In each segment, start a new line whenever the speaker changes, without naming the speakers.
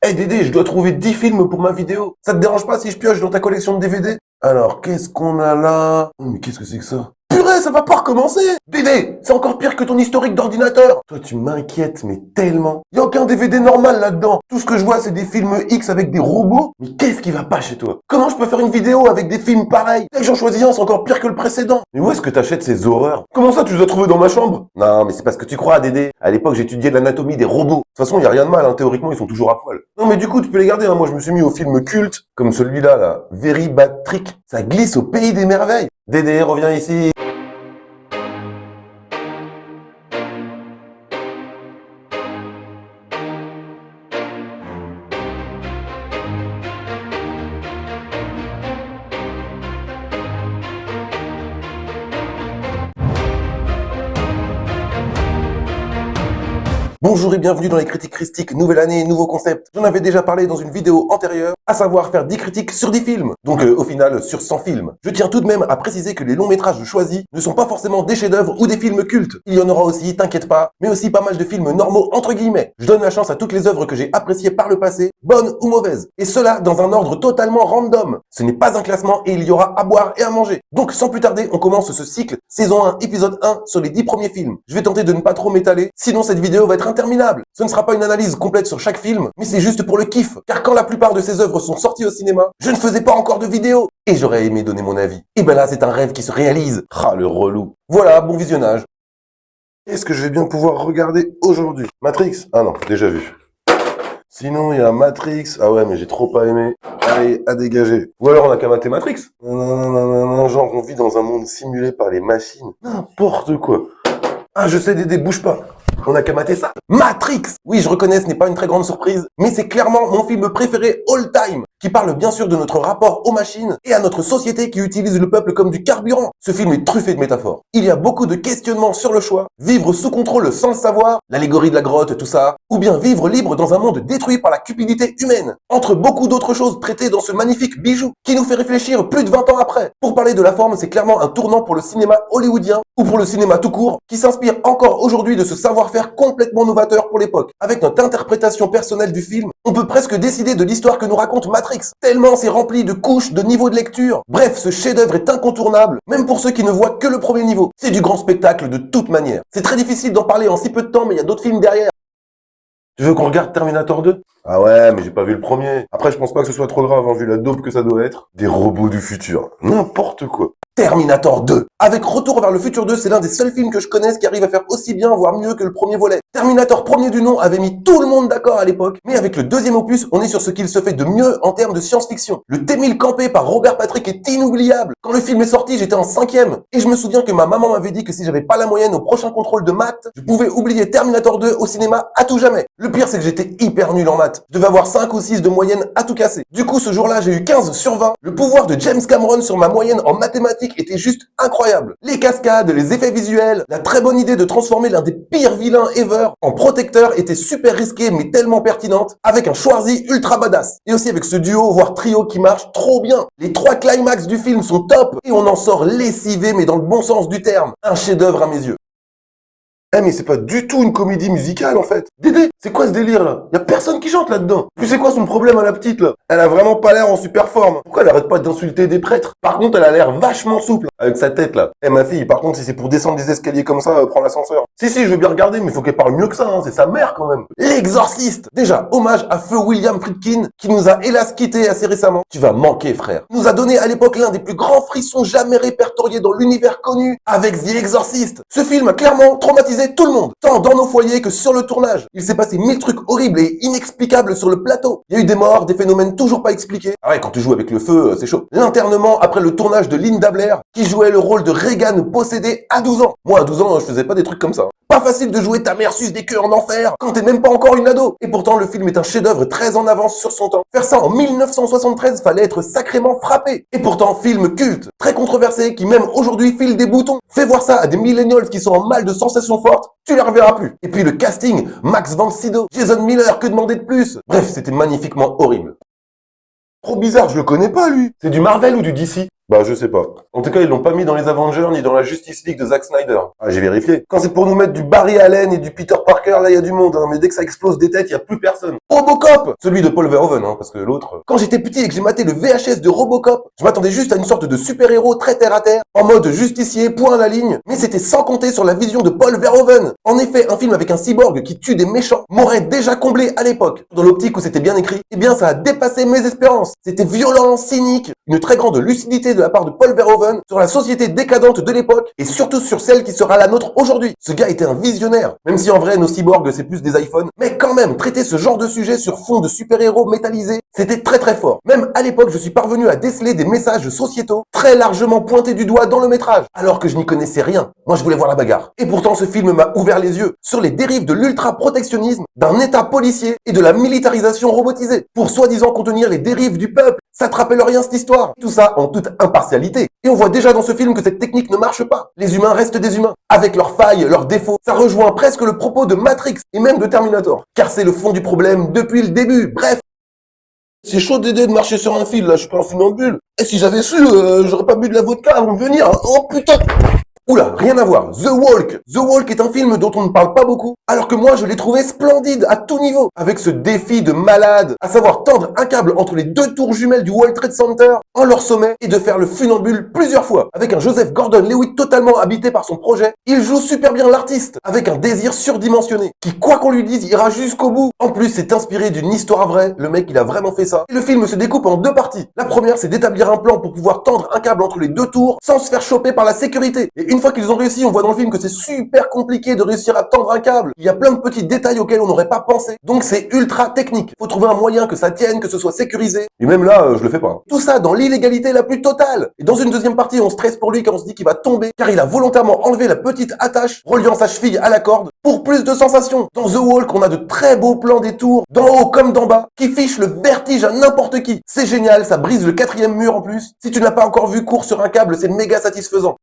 Hey Dédé, je dois trouver 10 films pour ma vidéo. Ça te dérange pas si je pioche dans ta collection de DVD? Alors, qu'est-ce qu'on a là? Oh, mais qu'est-ce que c'est que ça? Purée, ça va pas recommencer! Dédé, c'est encore pire que ton historique d'ordinateur! Toi, tu m'inquiètes, mais tellement. Y a aucun DVD normal là-dedans. Tout ce que je vois, c'est des films X avec des robots. Mais qu'est-ce qui va pas chez toi? Comment je peux faire une vidéo avec des films pareils? Dès que j'en choisis un, c'est encore pire que le précédent. Mais où est-ce que t'achètes ces horreurs? Comment ça, tu les as trouvés dans ma chambre? Non, mais c'est parce que tu crois, Dédé. À l'époque, j'étudiais l'anatomie des robots. De toute façon, y a rien de mal, hein. Théoriquement, ils sont toujours à poil. Non, mais du coup, tu peux les garder, hein. Moi, je me suis mis aux films cultes, comme celui-là, là. Very Bad Trick. Ça glisse au pays des merveilles. Dédé, reviens ici. Bonjour et bienvenue dans les critiques christiques, nouvelle année, nouveau concept. J'en avais déjà parlé dans une vidéo antérieure, à savoir faire 10 critiques sur 10 films. Donc au final, sur 100 films. Je tiens tout de même à préciser que les longs métrages choisis ne sont pas forcément des chefs-d'œuvre ou des films cultes. Il y en aura aussi, t'inquiète pas, mais aussi pas mal de films normaux entre guillemets. Je donne la chance à toutes les œuvres que j'ai appréciées par le passé, bonnes ou mauvaises. Et cela dans un ordre totalement random. Ce n'est pas un classement et il y aura à boire et à manger. Donc sans plus tarder, on commence ce cycle, saison 1, épisode 1, sur les 10 premiers films. Je vais tenter de ne pas trop m'étaler, sinon cette vidéo va être interminable. Ce ne sera pas une analyse complète sur chaque film, mais c'est juste pour le kiff. Car quand la plupart de ces œuvres sont sorties au cinéma, je ne faisais pas encore de vidéo. Et j'aurais aimé donner mon avis. Et ben là, c'est un rêve qui se réalise. Ah, le relou. Voilà, bon visionnage. Qu'est-ce que je vais bien pouvoir regarder aujourd'hui? Matrix? Ah non, déjà vu. Sinon, il y a Matrix. Ah ouais, mais j'ai trop pas aimé. Allez, à dégager. Ou alors on a qu'à mater Matrix. Non, genre on vit dans un monde simulé par les machines. N'importe quoi. Ah, je sais, Dédé, bouge pas. On a qu'à mater ça. Matrix! Oui, je reconnais, ce n'est pas une très grande surprise, mais c'est clairement mon film préféré all time, qui parle bien sûr de notre rapport aux machines et à notre société qui utilise le peuple comme du carburant. Ce film est truffé de métaphores. Il y a beaucoup de questionnements sur le choix, vivre sous contrôle sans le savoir, l'allégorie de la grotte, tout ça, ou bien vivre libre dans un monde détruit par la cupidité humaine, entre beaucoup d'autres choses traitées dans ce magnifique bijou, qui nous fait réfléchir plus de 20 ans après. Pour parler de la forme, c'est clairement un tournant pour le cinéma hollywoodien, ou pour le cinéma tout court, qui s'inspire encore aujourd'hui de ce savoir-faire complètement novateur pour l'époque. Avec notre interprétation personnelle du film, on peut presque décider de l'histoire que nous raconte Matrix, tellement c'est rempli de couches, de niveaux de lecture. Bref, ce chef-d'œuvre est incontournable, même pour ceux qui ne voient que le premier niveau. C'est du grand spectacle de toute manière. C'est très difficile d'en parler en si peu de temps, mais il y a d'autres films derrière. Tu veux qu'on regarde Terminator 2? Ah ouais, mais j'ai pas vu le premier. Après, je pense pas que ce soit trop grave, hein, vu la dope que ça doit être. Des robots du futur. N'importe quoi. Terminator 2. Avec Retour vers le futur 2, c'est l'un des seuls films que je connaisse qui arrive à faire aussi bien, voire mieux que le premier volet. Terminator premier du nom avait mis tout le monde d'accord à l'époque, mais avec le deuxième opus, on est sur ce qu'il se fait de mieux en termes de science-fiction. Le T-1000 campé par Robert Patrick est inoubliable. Quand le film est sorti, j'étais en 5e, et je me souviens que ma maman m'avait dit que si j'avais pas la moyenne au prochain contrôle de maths, je pouvais oublier Terminator 2 au cinéma à tout jamais. Le pire, c'est que j'étais hyper nul en maths. Je devais avoir 5 ou 6 de moyenne à tout casser. Du coup, ce jour-là, j'ai eu 15 sur 20. Le pouvoir de James Cameron sur ma moyenne en mathématiques était juste incroyable. Les cascades, les effets visuels, la très bonne idée de transformer l'un des pires vilains ever en protecteur était super risquée mais tellement pertinente, avec un Schwarzy ultra badass. Et aussi avec ce duo, voire trio qui marche trop bien. Les 3 climax du film sont top et on en sort lessivé mais dans le bon sens du terme. Un chef-d'œuvre à mes yeux. Eh mais c'est pas du tout une comédie musicale en fait. Dédé, c'est quoi ce délire là? Y a personne qui chante là-dedans. Puis c'est quoi son problème à la petite là? Elle a vraiment pas l'air en super forme. Pourquoi elle arrête pas d'insulter des prêtres? Par contre, elle a l'air vachement souple avec sa tête là. Eh ma fille, par contre, si c'est pour descendre des escaliers comme ça, prends l'ascenseur. Si je veux bien regarder, mais faut qu'elle parle mieux que ça, hein. C'est sa mère quand même. L'Exorciste. Déjà, hommage à feu William Friedkin qui nous a hélas quitté assez récemment. Tu vas manquer frère. Il nous a donné à l'époque l'un des plus grands frissons jamais répertoriés dans l'univers connu avec The Exorcist. Ce film a clairement traumatisé tout le monde, tant dans nos foyers que sur le tournage. Il s'est passé 1000 trucs horribles et inexplicables sur le plateau. Il y a eu des morts, des phénomènes toujours pas expliqués. Ah ouais, quand tu joues avec le feu, c'est chaud. L'internement après le tournage de Linda Blair, qui jouait le rôle de Regan possédé à 12 ans. Moi, à 12 ans, je faisais pas des trucs comme ça. Pas facile de jouer ta mère sus des queues en enfer quand t'es même pas encore une ado. Et pourtant, le film est un chef-d'œuvre très en avance sur son temps. Faire ça en 1973, fallait être sacrément frappé. Et pourtant, film culte, très controversé, qui même aujourd'hui file des boutons. Fais voir ça à des millennials qui sont en mal de sensations fortes, tu les reverras plus. Et puis le casting, Max von Sydow, Jason Miller, que demander de plus? Bref, c'était magnifiquement horrible. Trop bizarre, je le connais pas lui. C'est du Marvel ou du DC? Bah, je sais pas. En tout cas, ils l'ont pas mis dans les Avengers ni dans la Justice League de Zack Snyder. Ah, j'ai vérifié. Quand c'est pour nous mettre du Barry Allen et du Peter Parker, là, il y a du monde, hein. Mais dès que ça explose des têtes, il y a plus personne. Robocop! Celui de Paul Verhoeven, hein, parce que l'autre... Quand j'étais petit et que j'ai maté le VHS de Robocop, je m'attendais juste à une sorte de super-héros très terre à terre, en mode justicier, point à la ligne, mais c'était sans compter sur la vision de Paul Verhoeven. En effet, un film avec un cyborg qui tue des méchants m'aurait déjà comblé à l'époque. Dans l'optique où c'était bien écrit, eh bien ça a dépassé mes espérances. C'était violent, cynique, une très grande lucidité de la part de Paul Verhoeven sur la société décadente de l'époque et surtout sur celle qui sera la nôtre aujourd'hui. Ce gars était un visionnaire, même si en vrai nos cyborgs c'est plus des iPhones, mais quand même traiter ce genre de sujet sur fond de super-héros métallisés, c'était très très fort. Même à l'époque, je suis parvenu à déceler des messages sociétaux très largement pointés du doigt dans le métrage, alors que je n'y connaissais rien. Moi je voulais voir la bagarre. Et pourtant ce film m'a ouvert les yeux sur les dérives de l'ultra-protectionnisme, d'un état policier et de la militarisation robotisée, pour soi-disant contenir les dérives du peuple. Ça te rappelle rien cette histoire? Tout ça en toute impartialité. Et on voit déjà dans ce film que cette technique ne marche pas. Les humains restent des humains, avec leurs failles, leurs défauts. Ça rejoint presque le propos de Matrix et même de Terminator. Car c'est le fond du problème depuis le début. Bref. C'est chaud d'aider de marcher sur un fil, là, je suis pas un funambule. Et si j'avais su, j'aurais pas bu de la vodka avant de venir. Oh putain! Oula, rien à voir. The Walk. The Walk est un film dont on ne parle pas beaucoup, alors que moi je l'ai trouvé splendide à tout niveau, avec ce défi de malade, à savoir tendre un câble entre les deux tours jumelles du World Trade Center en leur sommet et de faire le funambule plusieurs fois. Avec un Joseph Gordon-Levitt totalement habité par son projet, il joue super bien l'artiste, avec un désir surdimensionné, qui quoi qu'on lui dise ira jusqu'au bout. En plus, c'est inspiré d'une histoire vraie, le mec il a vraiment fait ça. Et le film se découpe en deux parties. La première, c'est d'établir un plan pour pouvoir tendre un câble entre les deux tours sans se faire choper par la sécurité. Et une fois qu'ils ont réussi, on voit dans le film que c'est super compliqué de réussir à tendre un câble. Il y a plein de petits détails auxquels on n'aurait pas pensé. Donc c'est ultra technique. Faut trouver un moyen que ça tienne, que ce soit sécurisé. Et même là, je le fais pas. Tout ça dans l'illégalité la plus totale. Et dans une deuxième partie, on stresse pour lui car on se dit qu'il va tomber, car il a volontairement enlevé la petite attache reliant sa cheville à la corde pour plus de sensations. Dans The Walk, on a de très beaux plans des tours, d'en haut comme d'en bas, qui fichent le vertige à n'importe qui. C'est génial, ça brise le quatrième mur en plus. Si tu n'as pas encore vu cours sur un câble, c'est méga satisfaisant.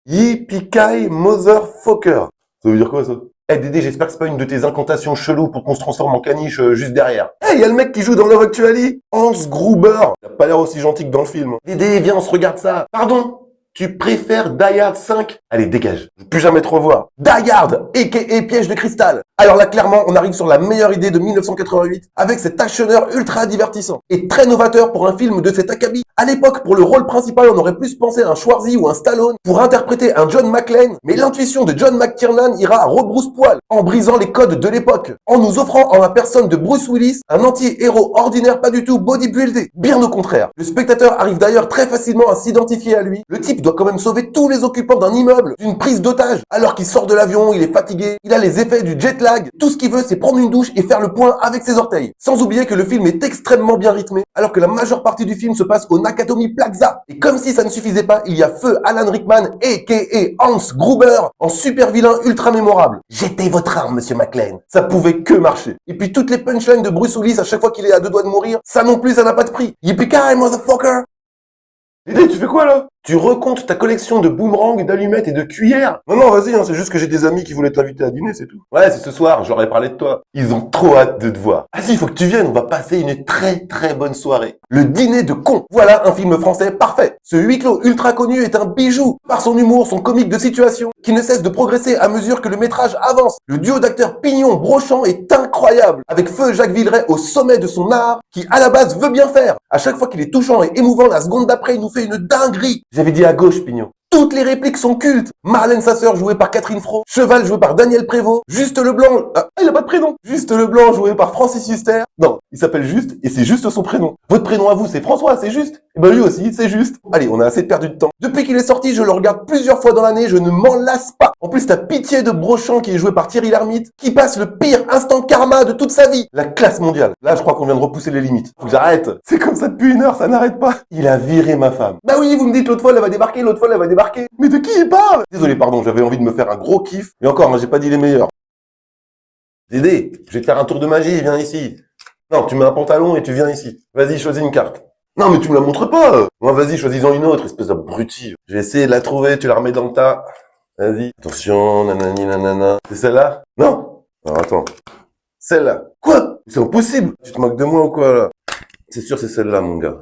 Yippee motherfucker. Ça veut dire quoi ça? Eh Dédé, j'espère que c'est pas une de tes incantations cheloues pour qu'on se transforme en caniche juste derrière. Eh, y a le mec qui joue dans Love Actually, Hans Gruber. Il a pas l'air aussi gentil que dans le film. Dédé, viens, on se regarde ça. Pardon? Tu préfères Die Hard 5? Allez, dégage. Je veux plus jamais te revoir. Die Hard, a.k.a. Piège de cristal. Alors là, clairement, on arrive sur la meilleure idée de 1988, avec cet actionneur ultra divertissant et très novateur pour un film de cet acabit. À l'époque, pour le rôle principal, on aurait plus pensé à un Schwarzy ou un Stallone pour interpréter un John McClane, mais l'intuition de John McTiernan ira à rebrousse-poil, en brisant les codes de l'époque, en nous offrant en la personne de Bruce Willis un anti-héros ordinaire pas du tout bodybuildé. Bien au contraire. Le spectateur arrive d'ailleurs très facilement à s'identifier à lui. Le type doit quand même sauver tous les occupants d'un immeuble d'une prise d'otage, alors qu'il sort de l'avion, il est fatigué, il a les effets du jet lag. Tout ce qu'il veut, c'est prendre une douche et faire le point avec ses orteils. Sans oublier que le film est extrêmement bien rythmé, alors que la majeure partie du film se passe au Nakatomi Plaza. Et comme si ça ne suffisait pas, il y a feu Alan Rickman, a.k.a. Hans Gruber, en super vilain ultra mémorable. Jetez votre arme, monsieur McClane. Ça pouvait que marcher. Et puis toutes les punchlines de Bruce Willis à chaque fois qu'il est à deux doigts de mourir, ça non plus, ça n'a pas de prix. Yippee-ki-yay, motherfucker! Dédé, tu fais quoi là? Tu recomptes ta collection de boomerangs, d'allumettes et de cuillères? Non, vas-y, c'est juste que j'ai des amis qui voulaient t'inviter à dîner, c'est tout. Ouais, c'est ce soir, je leur ai parlé de toi. Ils ont trop hâte de te voir. Ah si, il faut que tu viennes, on va passer une très très bonne soirée. Le dîner de cons. Voilà un film français parfait. Ce huis clos ultra connu est un bijou, par son humour, son comique de situation, qui ne cesse de progresser à mesure que le métrage avance. Le duo d'acteurs Pignon-Brochant est incroyable, avec Feu Jacques Villeray au sommet de son art, qui à la base veut bien faire. À chaque fois qu'il est touchant et émouvant, la seconde d'après, il nous fait une dinguerie. J'avais dit à gauche, Pignon. Toutes les répliques sont cultes. Marlène Sasseur jouée par Catherine Fro, Cheval joué par Daniel Prévost, Juste Leblanc, il a pas de prénom. Juste Leblanc joué par Francis Huster. Non, il s'appelle Juste et c'est juste son prénom. Votre prénom à vous, c'est François, c'est Juste. Et ben lui aussi, c'est Juste. Allez, on a assez perdu de temps. Depuis qu'il est sorti, je le regarde plusieurs fois dans l'année, je ne m'en lasse pas. En plus, t'as pitié de Brochant qui est joué par Thierry Lhermitte, qui passe le pire instant karma de toute sa vie. La classe mondiale. Là, je crois qu'on vient de repousser les limites. Faut que j'arrête. C'est comme ça depuis une heure, ça n'arrête pas. Il a viré ma femme. Bah oui, vous me dites l'autre fois, elle va débarquer, l'autre fois, elle va débarquer. Mais de qui il parle? Désolé, pardon, j'avais envie de me faire un gros kiff. Et encore, hein, j'ai pas dit les meilleurs. Dédé, je vais te faire un tour de magie, viens ici. Non, tu mets un pantalon et tu viens ici. Vas-y, choisis une carte. Non, mais tu me la montres pas. Moi, vas-y, choisis-en une autre, espèce d'abruti. Je vais essayer de la trouver, tu la remets dans le tas. Vas-y. Attention, nanani, nanana. C'est celle-là? Non. Alors, attends. Celle-là. Quoi? C'est impossible. Tu te moques de moi ou quoi, là? C'est sûr, c'est celle-là, mon gars.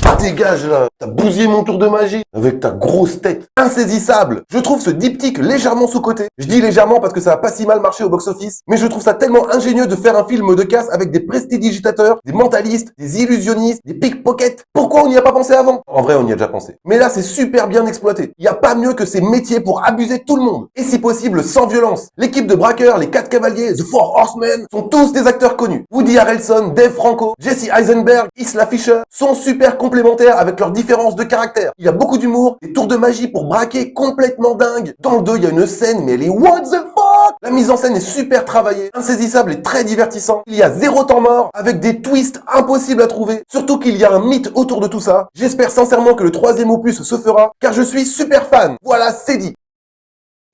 Ah, Dégage là, t'as bousillé mon tour de magie avec ta grosse tête insaisissable. Je trouve ce diptyque légèrement sous-coté. Je dis légèrement parce que ça a pas si mal marché au box-office, mais je trouve ça tellement ingénieux de faire un film de casse avec des prestidigitateurs, des mentalistes, des illusionnistes, des pickpockets. Pourquoi on n'y a pas pensé avant? En vrai, on y a déjà pensé. Mais là, c'est super bien exploité. Il y a pas mieux que ces métiers pour abuser tout le monde. Et si possible, sans violence. L'équipe de braqueurs, les 4 cavaliers, The Four Horsemen, sont tous des acteurs connus. Woody Harrelson, Dave Franco, Jesse Eisenberg, Isla Fisher sont super complémentaires avec leurs différences de caractère. Il y a beaucoup d'humour, des tours de magie pour braquer complètement dingue. Dans le 2, il y a une scène, mais elle est what the fuck? La mise en scène est super travaillée, insaisissable et très divertissant. Il y a 0 temps mort, avec des twists impossibles à trouver. Surtout qu'il y a un mythe autour de tout ça. J'espère sincèrement que le 3e opus se fera, car je suis super fan. Voilà, c'est dit.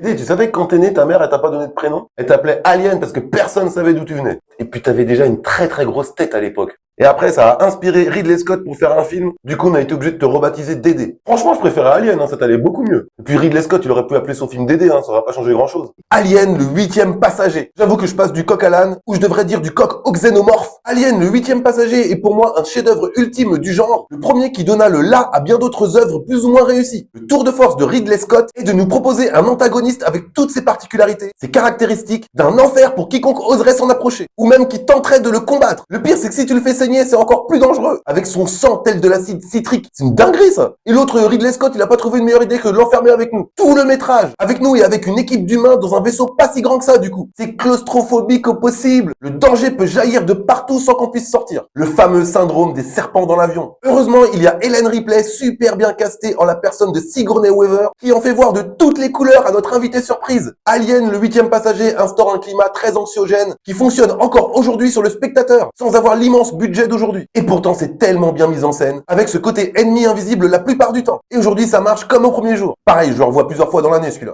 Tu savais que quand t'es né, ta mère, elle t'a pas donné de prénom? Elle t'appelait Alien parce que personne savait d'où tu venais. Et puis t'avais déjà une très très grosse tête à l'époque. Et après, ça a inspiré Ridley Scott pour faire un film. Du coup, on a été obligé de te rebaptiser Dédé. Franchement, je préférais Alien, ça t'allait beaucoup mieux. Et puis Ridley Scott, il aurait pu appeler son film Dédé, ça aurait pas changé grand-chose. Alien, le 8e passager. J'avoue que je passe du coq à l'âne, ou je devrais dire du coq au xénomorphe. Alien, le 8e passager, est pour moi un chef-d'œuvre ultime du genre. Le premier qui donna le là à bien d'autres œuvres plus ou moins réussies. Le tour de force de Ridley Scott est de nous proposer un antagoniste avec toutes ses particularités, ses caractéristiques, d'un enfer pour quiconque oserait s'en approcher, ou même qui tenterait de le combattre. Le pire, c'est que si tu le fais saigner, c'est encore plus dangereux, avec son sang tel de l'acide citrique. C'est une dinguerie, ça. Et l'autre, Ridley Scott, il a pas trouvé une meilleure idée que de l'enfermer avec nous. Tout le métrage, avec nous et avec une équipe d'humains dans un vaisseau pas si grand que ça, du coup. C'est claustrophobique au possible. Le danger peut jaillir de partout sans qu'on puisse sortir. Le fameux syndrome des serpents dans l'avion. Heureusement, il y a Ellen Ripley, super bien castée en la personne de Sigourney Weaver, qui en fait voir de toutes les couleurs à notre invité surprise. Alien, le 8e passager, instaure un climat très anxiogène, qui fonctionne encore aujourd'hui sur le spectateur, sans avoir l'immense budget d'aujourd'hui. Et pourtant, c'est tellement bien mis en scène, avec ce côté ennemi invisible la plupart du temps. Et aujourd'hui, ça marche comme au premier jour. Pareil, je le revois plusieurs fois dans l'année, celui-là.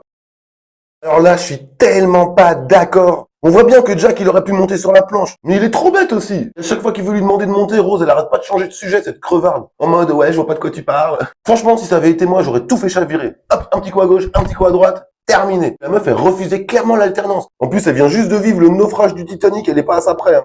Alors là, je suis tellement pas d'accord. On voit bien que Jack, il aurait pu monter sur la planche. Mais il est trop bête aussi. À chaque fois qu'il veut lui demander de monter, Rose, elle arrête pas de changer de sujet, cette crevarde. En mode, ouais, je vois pas de quoi tu parles. Franchement, si ça avait été moi, j'aurais tout fait chavirer. Hop, un petit coup à gauche, un petit coup à droite. Terminé. La meuf, elle refusait clairement l'alternance. En plus, elle vient juste de vivre le naufrage du Titanic, elle est pas à ça près.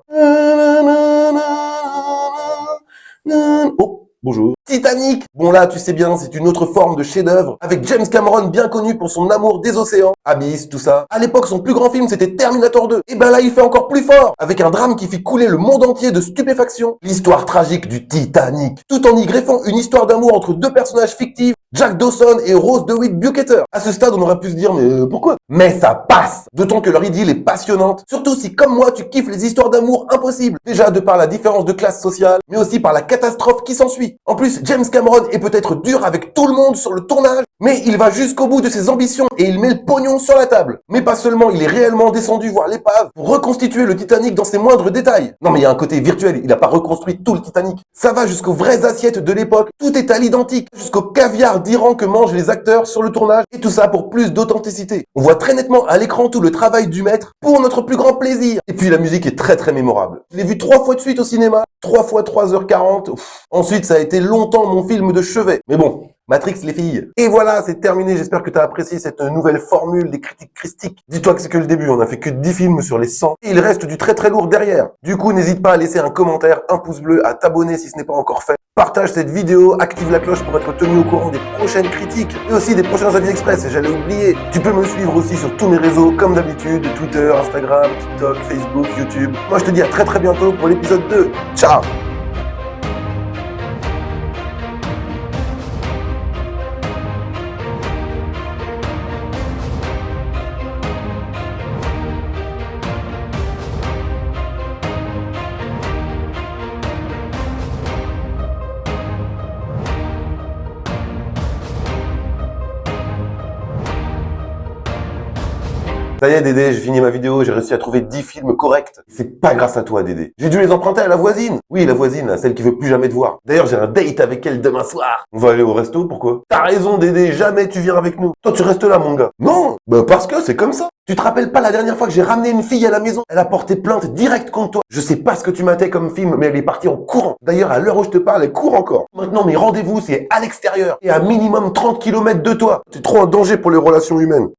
Oh, bonjour. Titanic. Bon là, tu sais bien, c'est une autre forme de chef-d'œuvre, avec James Cameron bien connu pour son amour des océans, Abyss, tout ça. À l'époque, son plus grand film, c'était Terminator 2. Et ben là, il fait encore plus fort, avec un drame qui fait couler le monde entier de stupéfaction. L'histoire tragique du Titanic, tout en y greffant une histoire d'amour entre 2 personnages fictifs, Jack Dawson et Rose DeWitt Bukater. À ce stade, on aurait pu se dire, mais pourquoi? Mais ça passe. D'autant que leur idylle est passionnante, surtout si, comme moi, tu kiffes les histoires d'amour impossibles. Déjà de par la différence de classe sociale, mais aussi par la catastrophe qui s'ensuit. En plus, James Cameron est peut-être dur avec tout le monde sur le tournage, mais il va jusqu'au bout de ses ambitions et il met le pognon sur la table. Mais pas seulement, il est réellement descendu voir l'épave pour reconstituer le Titanic dans ses moindres détails. Non mais il y a un côté virtuel, il n'a pas reconstruit tout le Titanic. Ça va jusqu'aux vraies assiettes de l'époque, tout est à l'identique, jusqu'au caviar d'Iran que mangent les acteurs sur le tournage, et tout ça pour plus d'authenticité. On voit très nettement à l'écran tout le travail du maître pour notre plus grand plaisir. Et puis la musique est très très mémorable. Je l'ai vu 3 fois de suite au cinéma, 3 fois 3h40. Ensuite, ça a été longtemps mon film de chevet. Mais bon, Matrix les filles. Et voilà, c'est terminé. J'espère que tu as apprécié cette nouvelle formule des critiques christiques. Dis-toi que c'est que le début. On a fait que 10 films sur les 100. Et il reste du très très lourd derrière. Du coup, n'hésite pas à laisser un commentaire, un pouce bleu, à t'abonner si ce n'est pas encore fait. Partage cette vidéo, active la cloche pour être tenu au courant des prochaines critiques et aussi des prochains avis express, j'allais oublier. Tu peux me suivre aussi sur tous mes réseaux comme d'habitude, Twitter, Instagram, TikTok, Facebook, YouTube. Moi je te dis à très très bientôt pour l'épisode 2. Ciao! Ça y est, Dédé, j'ai fini ma vidéo, j'ai réussi à trouver 10 films corrects. C'est pas grâce à toi, Dédé. J'ai dû les emprunter à la voisine. Oui, la voisine, là, celle qui veut plus jamais te voir. D'ailleurs, j'ai un date avec elle demain soir. On va aller au resto, pourquoi? T'as raison, Dédé, jamais tu viens avec nous. Toi, tu restes là, mon gars. Non, bah parce que c'est comme ça. Tu te rappelles pas la dernière fois que j'ai ramené une fille à la maison? Elle a porté plainte direct contre toi. Je sais pas ce que tu matais comme film, mais elle est partie en courant. D'ailleurs, à l'heure où je te parle, elle court encore. Maintenant, mes rendez-vous, c'est à l'extérieur et à minimum 30 km de toi. T'es trop un danger pour les relations humaines.